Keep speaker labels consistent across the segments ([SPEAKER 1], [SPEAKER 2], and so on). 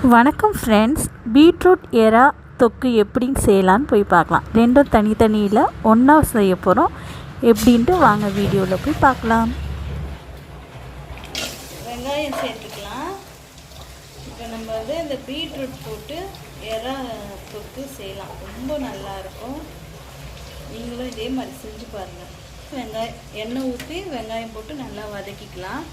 [SPEAKER 1] வணக்கம் friends, beetroot எறா தொக்கு எப்படின்னு செய்யலான்னு போய் பார்க்கலாம். ரெண்டும் தனித்தனியில் ஒன்றா செய்ய போகிறோம். எப்படின்ட்டு வாங்க வீடியோவில் போய் பார்க்கலாம்.
[SPEAKER 2] வெங்காயம் சேர்த்துக்கலாம். இப்போ நம்ம இந்த பீட்ரூட் போட்டு எறா தொக்கு செய்யலாம். ரொம்ப நல்லாயிருக்கும். நீங்களும் இதே மாதிரி செஞ்சு பாருங்கள். எண்ணெய் ஊற்றி வெங்காயம் போட்டு நல்லா வதக்கிக்கலாம்.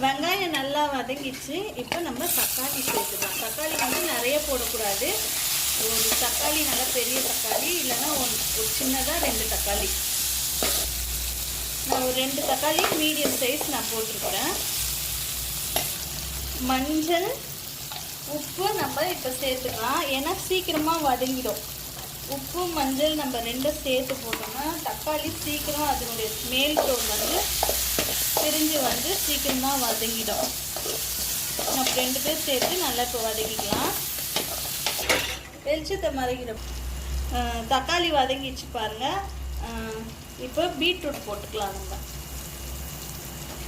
[SPEAKER 2] வெங்காயம் நல்லா வதங்கிச்சு. இப்போ நம்ம தக்காளி சேர்த்துக்கலாம். தக்காளி நிறைய போடக்கூடாது. ஒரு தக்காளி நல்லா பெரிய தக்காளி, இல்லைன்னா ஒரு சின்னதாக 2 தக்காளி. நான் ஒரு 2 தக்காளி மீடியம் சைஸ் நான் போட்டிருக்கிறேன். மஞ்சள், உப்பு நம்ம இப்போ சேர்த்துக்கலாம். ஏன்னா சீக்கிரமாக வதங்கிடும். உப்பு மஞ்சள் நம்ம 2 சேர்த்து போட்டோம்னா தக்காளி சீக்கிரம் அதனுடைய மேல் தோல் பிரிஞ்சு சீக்கிரமாக வதங்கிடும். நம்ம 2 பேர் சேர்த்து நல்லா இப்போ வதக்கிக்கலாம். வெளிச்சத்தை மறைக்கிறோம். தக்காளி வதங்கிச்சு பாருங்கள். இப்போ பீட்ரூட் போட்டுக்கலாம்.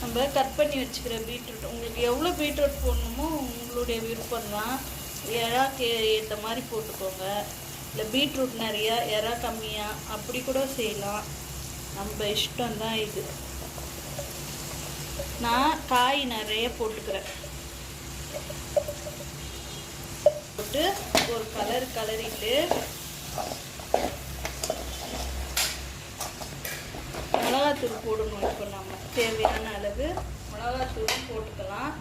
[SPEAKER 2] நம்ம கட் பண்ணி வச்சுக்கிற பீட்ரூட், உங்களுக்கு எவ்வளோ பீட்ரூட் போடணுமோ உங்களுடைய விருப்பம் தான். எறாக்கு ஏற்ற மாதிரி போட்டுக்கோங்க. இல்லை பீட்ரூட் நிறையா எறா கம்மியாக அப்படி கூட செய்யலாம். நம்ம இஷ்டம்தான் இது. நான் காய் நிறைய போட்டுக்கிறேன். போட்டு ஒரு கலரிட்டு மிளகாத்தூள் போடணும். இப்போ நம்ம தேவையான அளவு மிளகாத்தூளும் போட்டுக்கலாம்.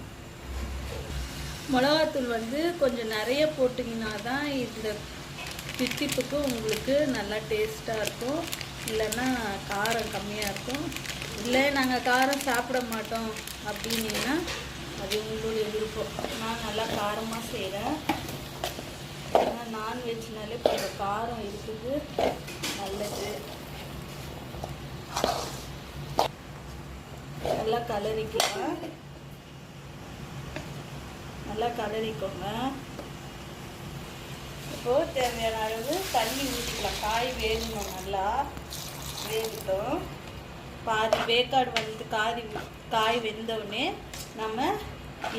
[SPEAKER 2] மிளகாத்தூள் கொஞ்சம் நிறைய போட்டிங்கன்னா தான் இந்த தித்திப்புக்கு உங்களுக்கு நல்லா டேஸ்ட்டாக இருக்கும். இல்லைன்னா காரம் கம்மியாக இருக்கும். இல்லை நாங்கள் காரம் சாப்பிட மாட்டோம் அப்படின்னீங்கன்னா அது உங்களுடைய விருப்பம். நான் நல்லா காரமாக செய்கிறேன். ஏன்னா நான்வெஜ்னாலே கொஞ்சம் காரம் இருக்குது, நல்லது. நல்லா கலரிக்கலாம். நல்லா கலரிக்கோங்க. இப்போது தேவையான அளவு தண்ணி ஊற்றிக்கலாம். காய் வேகணும், நல்லா வேகட்டும். பாதி வேக்காடு காய் வெந்தவுடனே நம்ம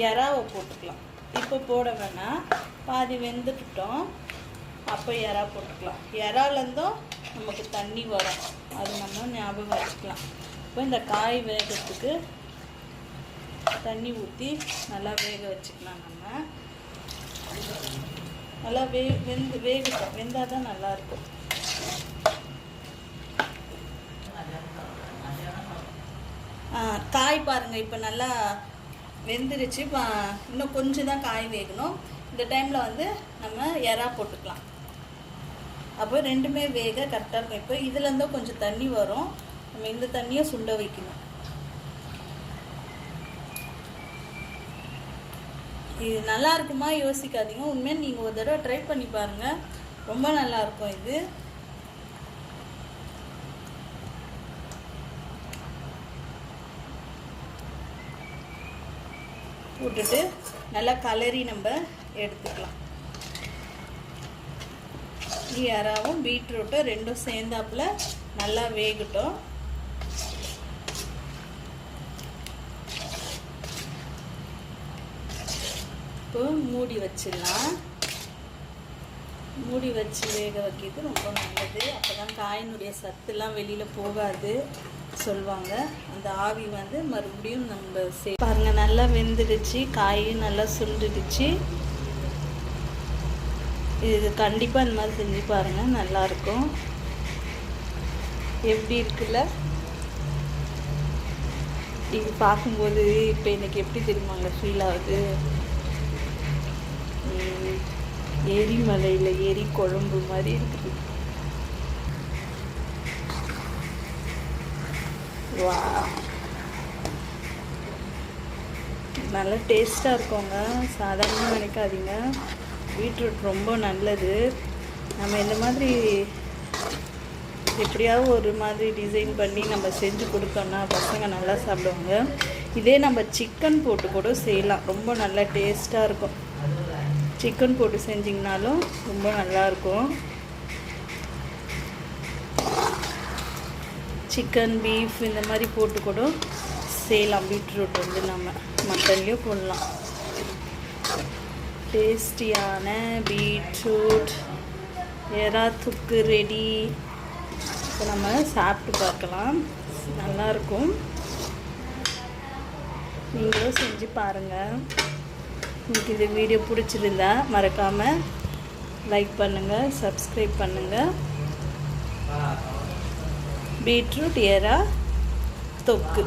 [SPEAKER 2] எறாவை போட்டுக்கலாம். இப்போ போட வேணாம், பாதி வெந்துட்டோம். அப்போ எறா போட்டுக்கலாம். எறாலேருந்தும் நமக்கு தண்ணி வரும், அது நம்ம ஞாபகம் வச்சுக்கலாம். இப்போ இந்த காய் வேகத்துக்கு தண்ணி ஊற்றி நல்லா வேக வச்சுக்கலாம். நம்ம நல்லா வேகட்டும். வெந்தால் தான் நல்லாயிருக்கும். காய் பாருங்கள், இப்போ நல்லா வெந்துருச்சு. இன்னும் கொஞ்சம் தான் காய் வேகணும். இந்த டைமில் நம்ம எறா போட்டுக்கலாம். அப்போ 2மே வேக கரெக்டாக இருக்கும். இப்போ இதுலேருந்தும் கொஞ்சம் தண்ணி வரும். நம்ம இந்த தண்ணியை சுண்ட வைக்கணும். இது நல்லா இருக்குமா யோசிக்காதீங்க. உண்மையாக நீங்கள் ஒரு தடவை ட்ரை பண்ணி பாருங்கள். ரொம்ப நல்லாயிருக்கும் இது. போட்டுட்டு நல்லா கலரி நம்ம எடுத்துக்கலாம். எறாவும் பீட்ரூட்டும் 2ம் சேர்ந்தாப்புல நல்லா வேகட்டும். இப்போ மூடி வச்சிடலாம். மூடி வச்சு வேக வைக்கிறது ரொம்ப நல்லது. அப்போ தான் காயினுடைய சத்துலாம் வெளியில் போகாது சொல்லுவாங்க. அந்த ஆவி மறுபடியும் நம்ம பாருங்கள், நல்லா வெந்துடுச்சு. காயும் நல்லா சுண்டுடுச்சு. இது கண்டிப்பாக இந்த மாதிரி செஞ்சு பாருங்கள், நல்லாயிருக்கும். எப்படி இருக்குல்ல இது பார்க்கும்போது? இப்போ எனக்கு எப்படி தெரியுமாங்க ஃபீல் ஆகுது? எரிமலையில் எரி குழம்பு மாதிரி இருக்குது. வா, நல்லா டேஸ்ட்டாக இருக்குங்க. சாதாரணமாக நினைக்காதீங்க. பீட்ரூட் ரொம்ப நல்லது. நம்ம இந்த மாதிரி எப்படியாவது ஒரு மாதிரி டிசைன் பண்ணி நம்ம செஞ்சு கொடுத்தோம்னா பசங்க நல்லா சாப்பிடுவாங்க. இதே நம்ம சிக்கன் போட்டு கூட செய்யலாம். ரொம்ப நல்லா டேஸ்ட்டாக இருக்கும். சிக்கன் போட்டு செஞ்சிங்கனாலும் ரொம்ப நல்லாயிருக்கும். சிக்கன் பீஃப் இந்த மாதிரி போட்டு கூட செய்யலாம். பீட்ரூட் வந்து நம்ம மட்டன்லேயும் போடலாம். டேஸ்டியான பீட்ரூட் எறா தொக்கு ரெடி. இப்போ நம்ம சாப்பிட்டு பார்க்கலாம். நல்லாயிருக்கும். நீங்களும் செஞ்சு பாருங்கள். உங்களுக்கு இந்த வீடியோ பிடிச்சிருந்தா மறக்காமல் லைக் பண்ணுங்கள், சப்ஸ்கிரைப் பண்ணுங்கள். பீட்ரூட் எறா தொக்கு.